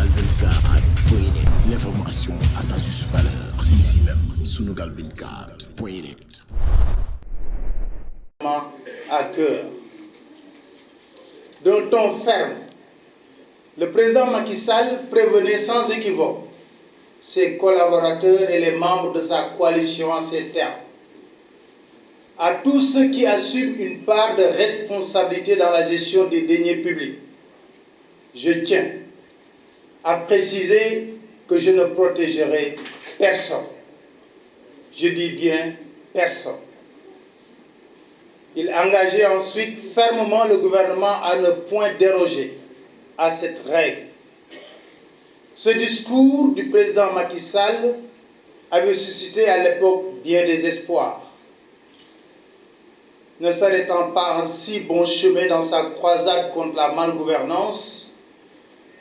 Sunugal 24.net. L'information à sa juste valeur, c'est ici même. Sunugal 24.net. À cœur. D'un ton ferme, le président Macky Sall prévenait sans équivoque ses collaborateurs et les membres de sa coalition en ces termes. À tous ceux qui assument une part de responsabilité dans la gestion des deniers publics, je tiens à préciser que je ne protégerai personne. Je dis bien personne. Il engageait ensuite fermement le gouvernement à ne point déroger à cette règle. Ce discours du président Macky Sall avait suscité à l'époque bien des espoirs. Ne s'arrêtant pas en si bon chemin dans sa croisade contre la malgouvernance,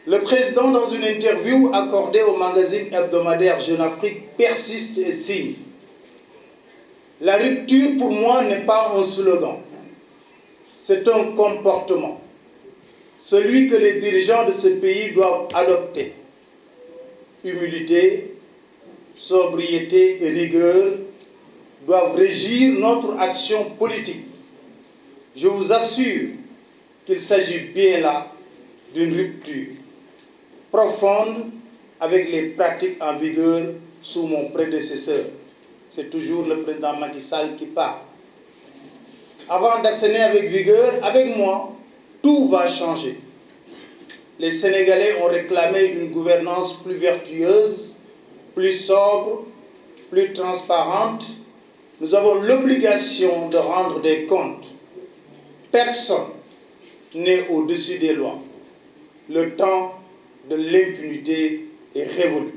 le président, dans une interview accordée au magazine hebdomadaire Jeune Afrique, persiste et signe. La rupture, pour moi, n'est pas un slogan. C'est un comportement. Celui que les dirigeants de ce pays doivent adopter. Humilité, sobriété et rigueur doivent régir notre action politique. Je vous assure qu'il s'agit bien là d'une rupture profonde avec les pratiques en vigueur sous mon prédécesseur. C'est toujours le président Macky Sall qui parle. Avant d'asséner avec vigueur, avec moi, tout va changer. Les Sénégalais ont réclamé une gouvernance plus vertueuse, plus sobre, plus transparente. Nous avons l'obligation de rendre des comptes. Personne n'est au-dessus des lois. Le temps de l'impunité est révolu.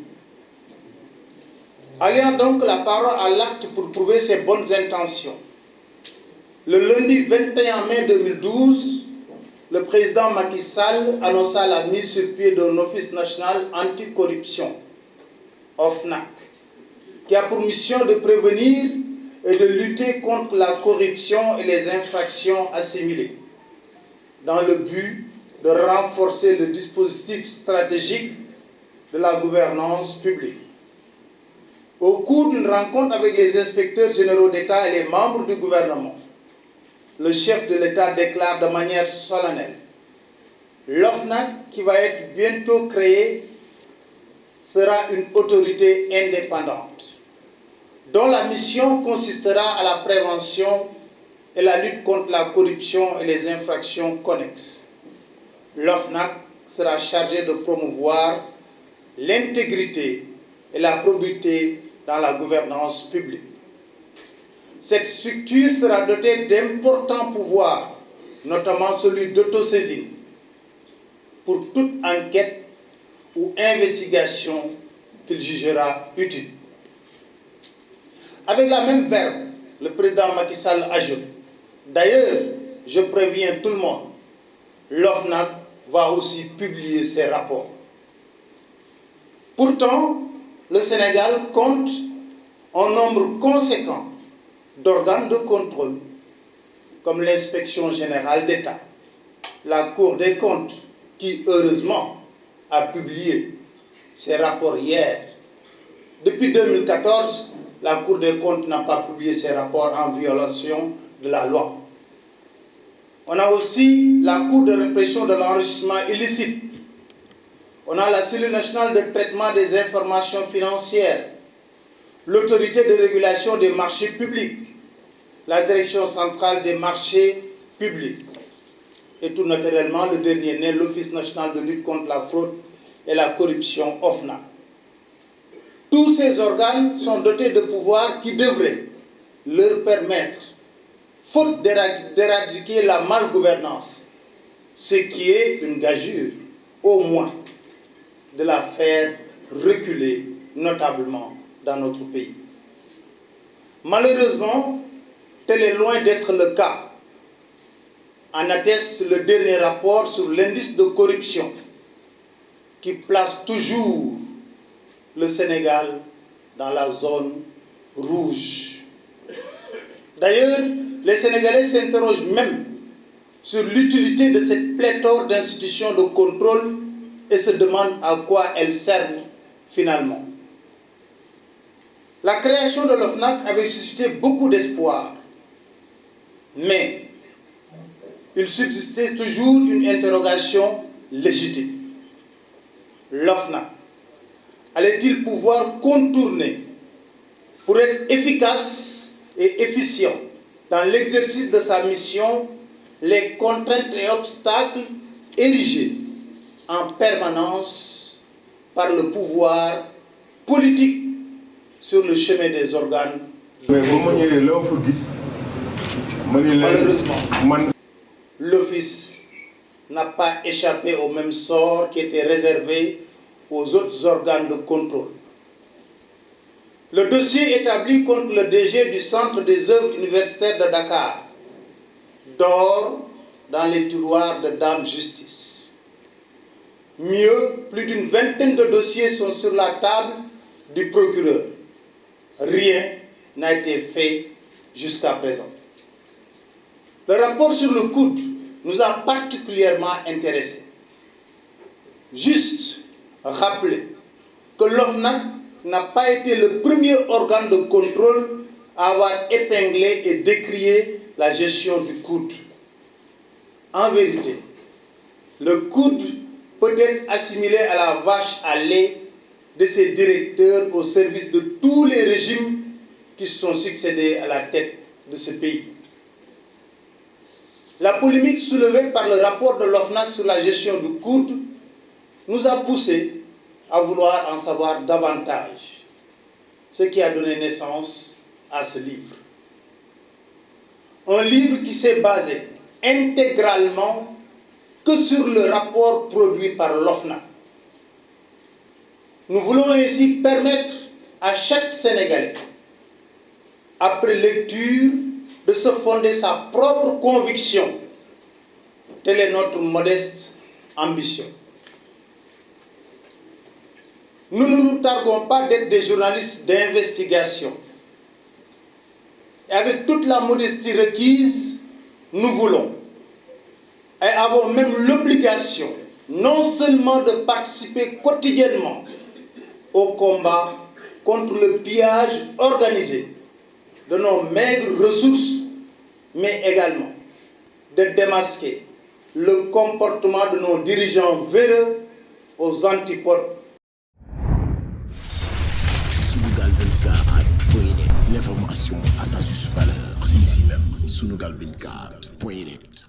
Ayant donc la parole à l'acte pour prouver ses bonnes intentions, le lundi 21 mai 2012, le président Macky Sall annonça la mise sur pied d'un office national anticorruption, OFNAC, qui a pour mission de prévenir et de lutter contre la corruption et les infractions assimilées, dans le but de renforcer le dispositif stratégique de la gouvernance publique. Au cours d'une rencontre avec les inspecteurs généraux d'État et les membres du gouvernement, le chef de l'État déclare de manière solennelle: l'OFNAC, qui va être bientôt créée, sera une autorité indépendante, dont la mission consistera à la prévention et la lutte contre la corruption et les infractions connexes. L'OFNAC sera chargé de promouvoir l'intégrité et la probité dans la gouvernance publique. Cette structure sera dotée d'importants pouvoirs, notamment celui d'autosaisine, pour toute enquête ou investigation qu'il jugera utile. Avec la même verve, le président Macky Sall ajoute: d'ailleurs, je préviens tout le monde, l'OFNAC va aussi publier ses rapports. Pourtant, le Sénégal compte un nombre conséquent d'organes de contrôle, comme l'inspection générale d'État, la Cour des comptes, qui heureusement a publié ses rapports hier. Depuis 2014, la Cour des comptes n'a pas publié ses rapports en violation de la loi. On a aussi la Cour de répression de l'enrichissement illicite. On a la cellule nationale de traitement des informations financières, l'autorité de régulation des marchés publics, la direction centrale des marchés publics et tout naturellement le dernier né, l'Office national de lutte contre la fraude et la corruption, OFNAC. Tous ces organes sont dotés de pouvoirs qui devraient leur permettre, faute d'éradiquer la malgouvernance, ce qui est une gageure, au moins, de la faire reculer notablement dans notre pays. Malheureusement, tel est loin d'être le cas. En atteste le dernier rapport sur l'indice de corruption qui place toujours le Sénégal dans la zone rouge. D'ailleurs, les Sénégalais s'interrogent même sur l'utilité de cette pléthore d'institutions de contrôle et se demandent à quoi elles servent finalement. La création de l'OFNAC avait suscité beaucoup d'espoir, mais il subsistait toujours une interrogation légitime. L'OFNAC allait-il pouvoir contourner, pour être efficace et efficient dans l'exercice de sa mission, les contraintes et obstacles érigés en permanence par le pouvoir politique sur le chemin des organes? Malheureusement, l'Office n'a pas échappé au même sort qui était réservé aux autres organes de contrôle. Le dossier établi contre le DG du Centre des œuvres universitaires de Dakar dort dans les tiroirs de Dame Justice. Mieux, plus d'une vingtaine de dossiers sont sur la table du procureur. Rien n'a été fait jusqu'à présent. Le rapport sur le coude nous a particulièrement intéressés. Juste rappeler que l'OFNAC n'a pas été le premier organe de contrôle à avoir épinglé et décrié la gestion du coude. En vérité, le coude peut être assimilé à la vache à lait de ses directeurs au service de tous les régimes qui se sont succédés à la tête de ce pays. La polémique soulevée par le rapport de l'OFNAC sur la gestion du coude nous a poussé à vouloir en savoir davantage, ce qui a donné naissance à ce livre. Un livre qui s'est basé intégralement que sur le rapport produit par l'OFNAC. Nous voulons ainsi permettre à chaque Sénégalais, après lecture, de se fonder sa propre conviction. Telle est notre modeste ambition. Nous ne nous targuons pas d'être des journalistes d'investigation. Et avec toute la modestie requise, nous voulons et avons même l'obligation non seulement de participer quotidiennement au combat contre le pillage organisé de nos maigres ressources, mais également de démasquer le comportement de nos dirigeants véreux aux antipodes. L'information à sa juste valeur, c'est ici même, Sunugal 24.net.